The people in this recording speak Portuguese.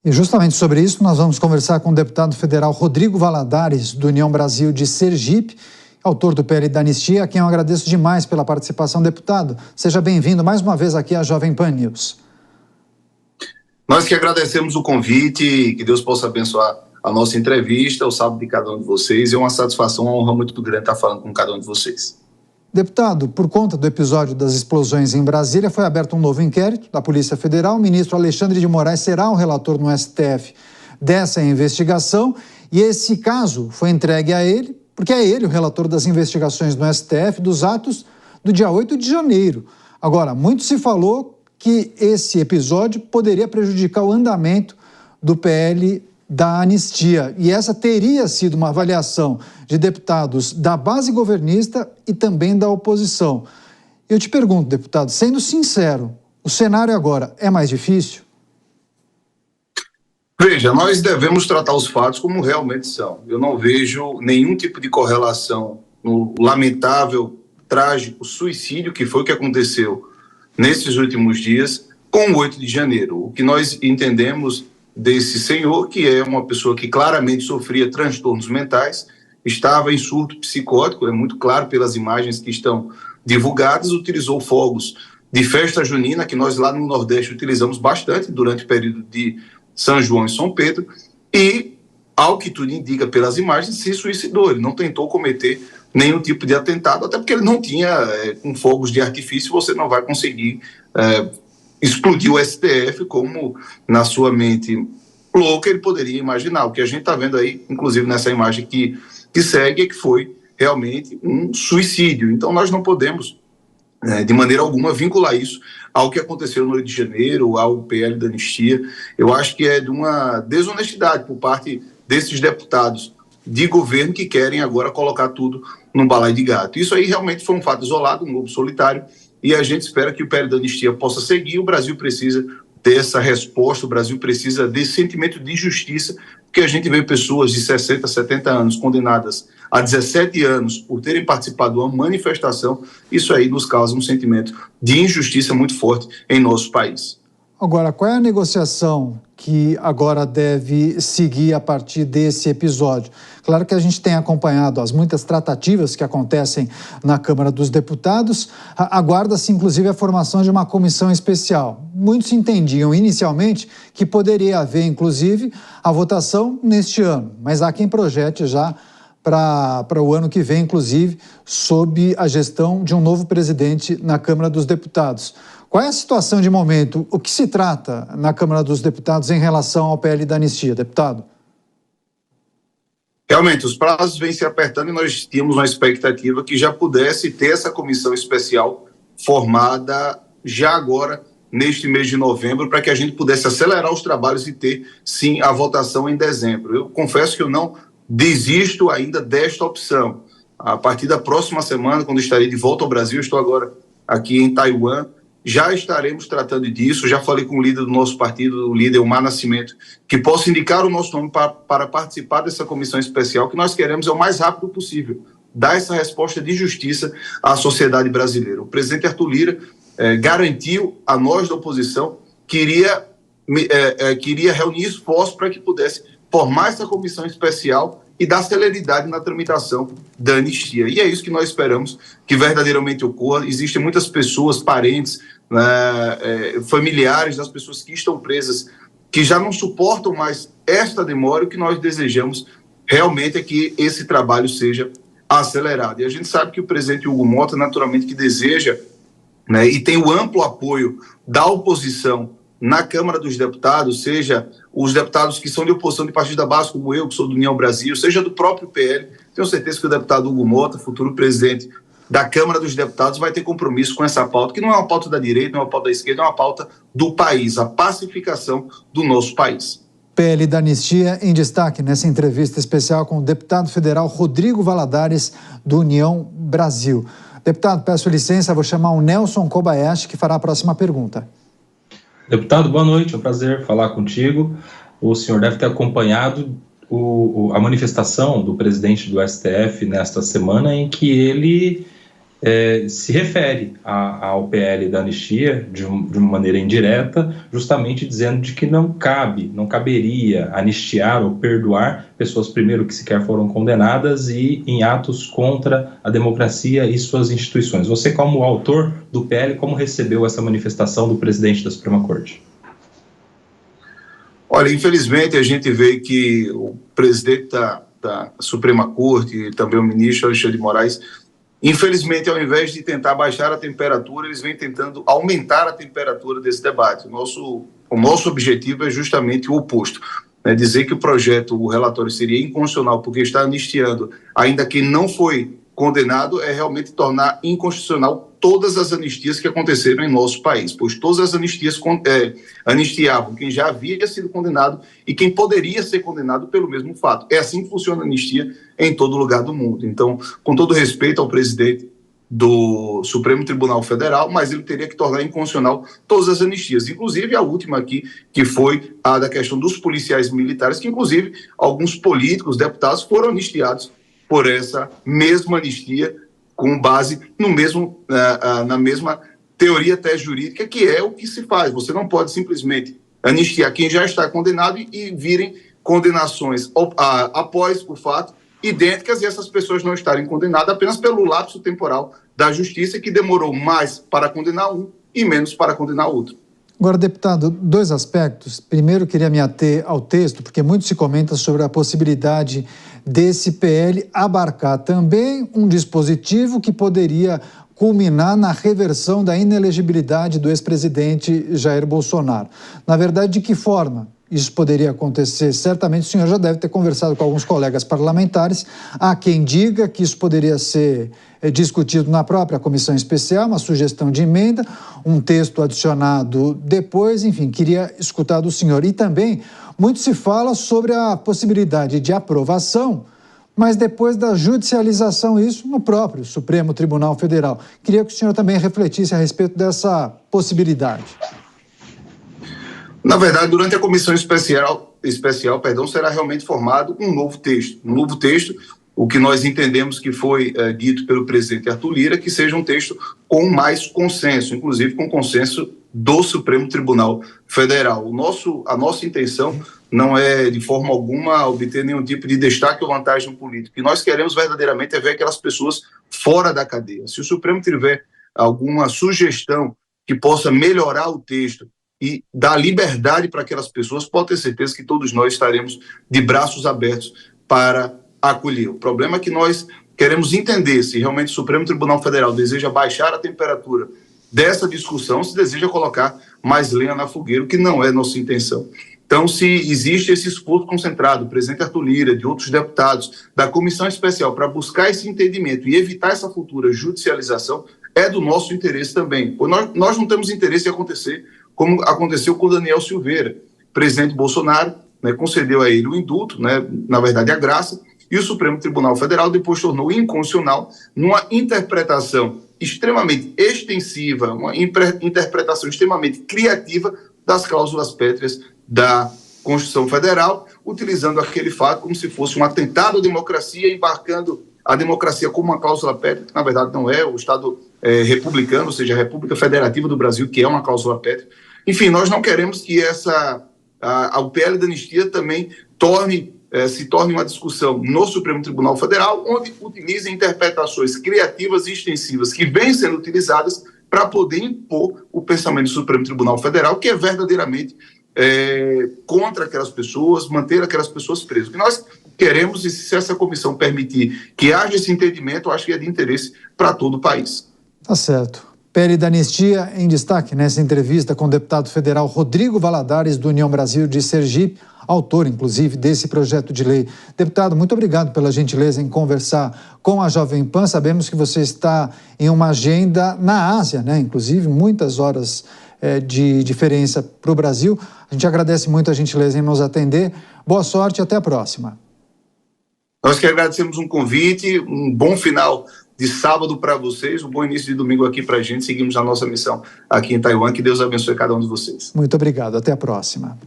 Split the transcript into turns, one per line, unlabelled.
E justamente sobre isso nós vamos conversar com o deputado federal Rodrigo Valadares, do União Brasil de Sergipe, autor do PL da Anistia, a quem eu agradeço demais pela participação, deputado. Seja bem-vindo mais uma vez aqui à Jovem Pan News.
Nós que agradecemos o convite e que Deus possa abençoar a nossa entrevista, o sábado de cada um de vocês. É uma satisfação, uma honra muito grande estar falando com cada um de vocês.
Deputado, por conta do episódio das explosões em Brasília, foi aberto um novo inquérito da Polícia Federal. O ministro Alexandre de Moraes será o relator no STF dessa investigação e esse caso foi entregue a ele, porque é ele o relator das investigações no STF dos atos do dia 8 de janeiro. Agora, muito se falou que esse episódio poderia prejudicar o andamento do PL da anistia. E essa teria sido uma avaliação de deputados da base governista e também da oposição. Eu te pergunto, deputado, sendo sincero, o cenário agora é mais difícil?
Veja, nós devemos tratar os fatos como realmente são. Eu não vejo nenhum tipo de correlação no lamentável, trágico suicídio que foi o que aconteceu nesses últimos dias com o 8 de janeiro. O que nós entendemos desse senhor, que é uma pessoa que claramente sofria transtornos mentais, estava em surto psicótico, é muito claro pelas imagens que estão divulgadas, utilizou fogos de festa junina, que nós lá no Nordeste utilizamos bastante durante o período de São João e São Pedro, e, ao que tudo indica pelas imagens, se suicidou. Ele não tentou cometer nenhum tipo de atentado, até porque ele não tinha, com fogos de artifício, você não vai conseguir explodir o STF como na sua mente louca ele poderia imaginar. O que a gente está vendo aí, inclusive nessa imagem que segue, é que foi realmente um suicídio. Então nós não podemos, de maneira alguma, vincular isso ao que aconteceu no Rio de Janeiro, ao PL da Anistia. Eu acho que é de uma desonestidade por parte desses deputados de governo que querem agora colocar tudo num balaio de gato. Isso aí realmente foi um fato isolado, um lobo solitário, e a gente espera que o PL da Anistia possa seguir. O Brasil precisa dessa resposta, o Brasil precisa desse sentimento de justiça, porque a gente vê pessoas de 60, 70 anos condenadas a 17 anos por terem participado de uma manifestação. Isso aí nos causa um sentimento de injustiça muito forte em nosso país.
Agora, qual é a negociação que agora deve seguir a partir desse episódio? Claro que a gente tem acompanhado as muitas tratativas que acontecem na Câmara dos Deputados. Aguarda-se, inclusive, a formação de uma comissão especial. Muitos entendiam inicialmente que poderia haver, inclusive, a votação neste ano, mas há quem projete já para o ano que vem, inclusive, sob a gestão de um novo presidente na Câmara dos Deputados. Qual é a situação de momento? O que se trata na Câmara dos Deputados em relação ao PL da Anistia, deputado?
Realmente, os prazos vêm se apertando e nós tínhamos uma expectativa que já pudesse ter essa comissão especial formada já agora, neste mês de novembro, para que a gente pudesse acelerar os trabalhos e ter, sim, a votação em dezembro. Eu confesso que eu não desisto ainda desta opção. A partir da próxima semana, quando estarei de volta ao Brasil, estou agora aqui em Taiwan, já estaremos tratando disso. Já falei com o líder do nosso partido, o líder Omar Nascimento, que possa indicar o nosso nome para participar dessa comissão especial, que nós queremos é o mais rápido possível dar essa resposta de justiça à sociedade brasileira. O presidente Arthur Lira garantiu a nós da oposição que iria reunir esforços para que pudesse formar essa comissão especial e dar celeridade na tramitação da anistia. E é isso que nós esperamos que verdadeiramente ocorra. Existem muitas pessoas, parentes, familiares das pessoas que estão presas, que já não suportam mais esta demora. O que nós desejamos realmente é que esse trabalho seja acelerado. E a gente sabe que o presidente Hugo Mota, naturalmente, que deseja, e tem o amplo apoio da oposição na Câmara dos Deputados, seja os deputados que são de oposição de partido da base, como eu, que sou do União Brasil, seja do próprio PL. Tenho certeza que o deputado Hugo Mota, futuro presidente da Câmara dos Deputados, vai ter compromisso com essa pauta, que não é uma pauta da direita, não é uma pauta da esquerda, é uma pauta do país, a pacificação do nosso país.
PL da Anistia em destaque nessa entrevista especial com o deputado federal Rodrigo Valadares, do União Brasil. Deputado, peço licença, vou chamar o Nelson Kobayashi, que fará a próxima pergunta.
Deputado, boa noite, é um prazer falar contigo. O senhor deve ter acompanhado a manifestação do presidente do STF nesta semana, em que ele se refere ao PL da anistia de uma maneira indireta, justamente dizendo de que não caberia anistiar ou perdoar pessoas, primeiro, que sequer foram condenadas e em atos contra a democracia e suas instituições. Você, como autor do PL, como recebeu essa manifestação do presidente da Suprema Corte?
Olha, infelizmente a gente vê que o presidente da Suprema Corte e também o ministro Alexandre de Moraes, infelizmente, ao invés de tentar baixar a temperatura, eles vêm tentando aumentar a temperatura desse debate. O nosso objetivo é justamente o oposto, né? Dizer que o relatório seria inconstitucional porque está anistiando ainda quem não foi condenado é realmente tornar inconstitucional todas as anistias que aconteceram em nosso país, pois todas as anistias anistiavam quem já havia sido condenado e quem poderia ser condenado pelo mesmo fato. É assim que funciona a anistia em todo lugar do mundo. Então, com todo respeito ao presidente do Supremo Tribunal Federal, mas ele teria que tornar inconstitucional todas as anistias, inclusive a última aqui, que foi a da questão dos policiais militares, que inclusive alguns políticos, deputados, foram anistiados por essa mesma anistia, com base na mesma teoria até jurídica, que é o que se faz. Você não pode simplesmente anistiar quem já está condenado e virem condenações após o fato idênticas e essas pessoas não estarem condenadas apenas pelo lapso temporal da justiça, que demorou mais para condenar um e menos para condenar outro.
Agora, deputado, dois aspectos. Primeiro, queria me ater ao texto, porque muito se comenta sobre a possibilidade desse PL abarcar também um dispositivo que poderia culminar na reversão da inelegibilidade do ex-presidente Jair Bolsonaro. Na verdade, de que forma isso poderia acontecer? Certamente o senhor já deve ter conversado com alguns colegas parlamentares. Há quem diga que isso poderia ser discutido na própria comissão especial, uma sugestão de emenda, um texto adicionado depois, enfim, queria escutar do senhor. E também muito se fala sobre a possibilidade de aprovação, mas depois da judicialização, isso no próprio Supremo Tribunal Federal. Queria que o senhor também refletisse a respeito dessa possibilidade.
Na verdade, durante a comissão especial, será realmente formado um novo texto. Um novo texto, o que nós entendemos que foi dito pelo presidente Arthur Lira, que seja um texto com mais consenso, inclusive com consenso do Supremo Tribunal Federal. A nossa intenção não é, de forma alguma, obter nenhum tipo de destaque ou vantagem política. O que nós queremos verdadeiramente é ver aquelas pessoas fora da cadeia. Se o Supremo tiver alguma sugestão que possa melhorar o texto e dar liberdade para aquelas pessoas, pode ter certeza que todos nós estaremos de braços abertos para acolher. O problema é que nós queremos entender se realmente o Supremo Tribunal Federal deseja baixar a temperatura dessa discussão, se deseja colocar mais lenha na fogueira, o que não é nossa intenção. Então, se existe esse esforço concentrado do presidente Arthur Lira, de outros deputados, da comissão especial, para buscar esse entendimento e evitar essa futura judicialização, é do nosso interesse também. Nós não temos interesse em acontecer como aconteceu com Daniel Silveira. O presidente Bolsonaro, né, concedeu a ele o indulto, né, na verdade a graça, e o Supremo Tribunal Federal depois tornou inconstitucional numa interpretação extremamente extensiva, uma interpretação extremamente criativa das cláusulas pétreas da Constituição Federal, utilizando aquele fato como se fosse um atentado à democracia, embarcando a democracia como uma cláusula pétrea, que na verdade não é, o Estado republicano, ou seja, a República Federativa do Brasil, que é uma cláusula pétrea. Enfim, nós não queremos que o PL da anistia também se torne uma discussão no Supremo Tribunal Federal, onde utilizem interpretações criativas e extensivas que vêm sendo utilizadas para poder impor o pensamento do Supremo Tribunal Federal, que é verdadeiramente contra aquelas pessoas, manter aquelas pessoas presas. O que nós queremos, e se essa comissão permitir que haja esse entendimento, eu acho que é de interesse para todo o país.
Tá certo. PL da anistia em destaque nessa entrevista com o deputado federal Rodrigo Valadares, do União Brasil de Sergipe, autor, inclusive, desse projeto de lei. Deputado, muito obrigado pela gentileza em conversar com a Jovem Pan. Sabemos que você está em uma agenda na Ásia, né? Inclusive, muitas horas de diferença para o Brasil. A gente agradece muito a gentileza em nos atender. Boa sorte e até a próxima.
Nós que agradecemos um convite, um bom final de sábado para vocês, um bom início de domingo aqui para a gente. Seguimos a nossa missão aqui em Taiwan. Que Deus abençoe cada um de vocês.
Muito obrigado. Até a próxima.